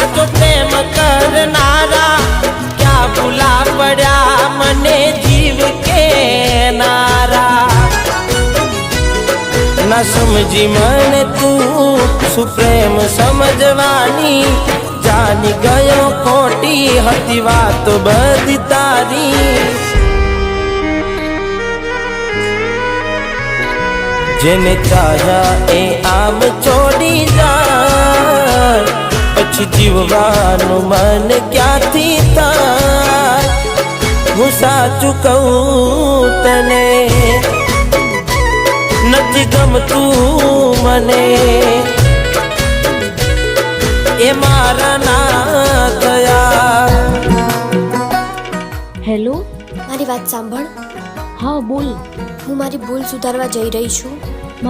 साचो प्रेम करनारा क्या भूला पड़ा मने जीव के नारा। न समझी मन तू सुप्रेम समझवानी जानी गयो खोटी हती वात बधी तारी। जेने चाह्या ए आम छोड़ी जाय पछी जीववानु मन क्यांथी थाय। हूँ साचुं कहूं तने नथी गमतुं मने ए मारा ना थया। હેલો, મારી વાત સાંભળ। હા બોલ। હું મારી ભૂલ સુધારવા જઈ રહી છું।